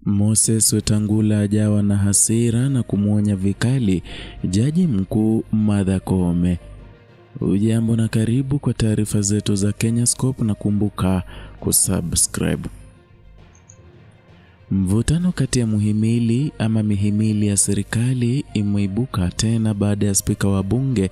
Moses Wetangula ajawa na hasira na kumwonya vikali Jaji Mkuu Martha Koome. Ujambo na karibu kwa taarifa zetu za Kenyascope na kumbuka kusubscribe. Mvutano kati ya mihimili ya serikali imeibuka tena baada ya spika wa bunge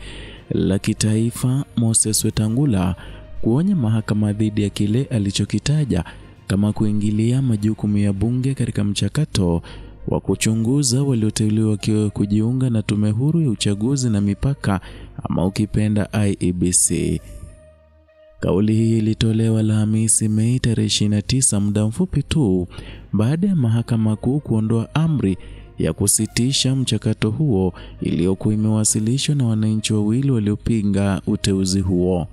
la kitaifa Moses Wetangula kuonya mahakama dhidi ya kile alichokitaja kama kuingilia majukumu ya bunge katika mchakato wa kuchunguza walioteuliwa kujiunga na tume huru ya uchaguzi na mipaka ama ukipenda IEBC. Kauli hii ilitolewa Alhamisi Mei 29, muda mfupi tu baada ya mahakama kuu kuondoa amri ya kusitisha mchakato huo iliyokuwa imewasilishwa na wananchi wawili waliopinga uteuzi huo.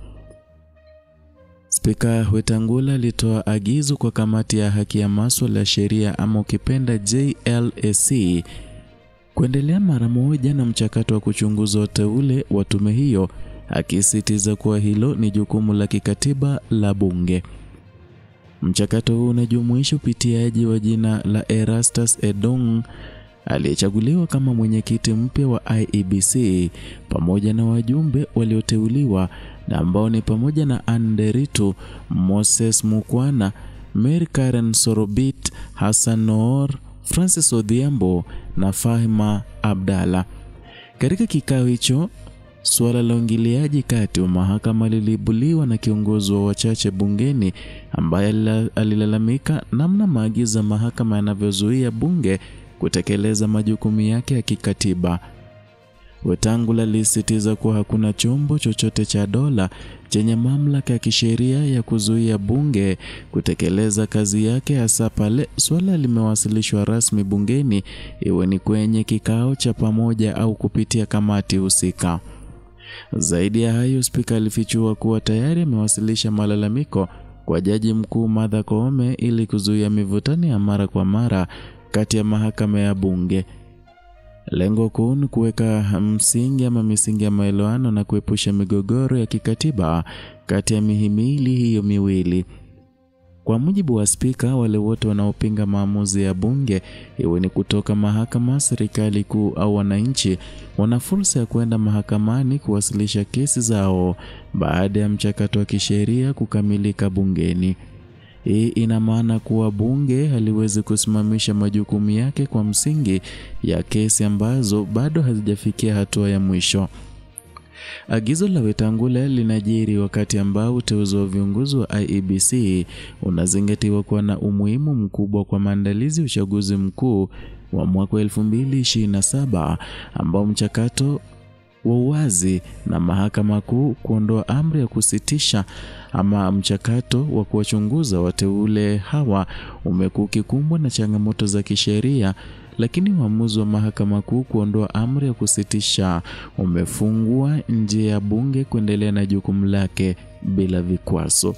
Spika Wetangula alitoa agizo kwa kamati ya haki ya masuala ya sheria ama ukipenda JLAC kuendelea mara moja na mchakato wa kuchunguza uteule wa tume hiyo, akisisitiza kuwa hilo ni jukumu la kikatiba la bunge. Mchakato huu unajumuisha upitiaji wa jina la Erastus Edong aliyechaguliwa kama mwenyekiti mpya wa IEBC pamoja na wajumbe walioteuliwa na ambao ni pamoja na Nderitu, Moses Mukwana, Mary Karen Sorobit, Hassan Noor, Francis Odhiambo na Fahima Abdalla. Katika kikao hicho, suala la uingiliaji kati wa mahakama liliibuliwa na kiongozi wa wachache bungeni ambaye alilalamika namna maagizo ya mahakama yanavyozuia bunge kutekeleza majukumu yake ya kikatiba. Wetangula alisisitiza kuwa hakuna chombo chochote cha dola chenye mamlaka ya kisheria ya kuzuia bunge kutekeleza kazi yake, hasa pale swala limewasilishwa rasmi bungeni, iwe ni kwenye kikao cha pamoja au kupitia kamati husika. Zaidi ya hayo, spika alifichua kuwa tayari amewasilisha malalamiko kwa Jaji Mkuu Martha Koome ili kuzuia mivutano ya mara kwa mara kati ya mahakama ya bunge. Lengo kuu ni kuweka misingi ya maelewano na kuepusha migogoro ya kikatiba kati ya mihimili hiyo miwili. Kwa mujibu wa spika, wale wote wanaopinga maamuzi ya bunge, iwe ni kutoka mahakama, serikali kuu au wananchi, wana fursa ya kwenda mahakamani kuwasilisha kesi zao baada ya mchakato wa kisheria kukamilika bungeni. Hii ina maana kuwa bunge haliwezi kusimamisha majukumu yake kwa msingi ya kesi ambazo bado hazijafikia hatua ya mwisho. Agizo la Wetangula linajiri wakati ambao uteuzi wa viongozi wa IEBC unazingatiwa kuwa na umuhimu mkubwa kwa maandalizi ya uchaguzi mkuu wa mwaka 2027 ambao mchakato wa uwazi na mahakama kuu kuondoa amri ya kusitisha ama mchakato wa kuwachunguza wateule hawa umekuwa ukikumbwa na changamoto za kisheria, lakini uamuzi wa mahakama kuu kuondoa amri ya kusitisha umefungua njia ya bunge kuendelea na jukumu lake bila vikwazo.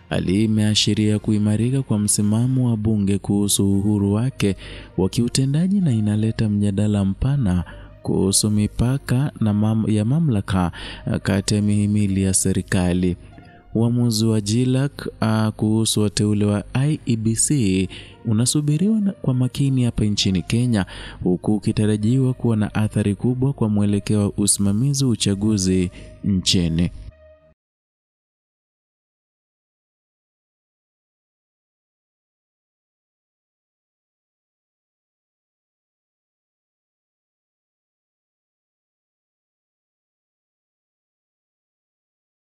Hali imeashiria kuimarika kwa msimamo wa bunge kuhusu uhuru wake wa kiutendaji na inaleta mjadala mpana kuhusu mipaka na ya mamlaka kati ya mihimili ya serikali. Uamuzi wa JLAC kuhusu wateule wa IEBC unasubiriwa kwa makini hapa nchini Kenya, huku ukitarajiwa kuwa na athari kubwa kwa mwelekeo wa usimamizi wa uchaguzi nchini.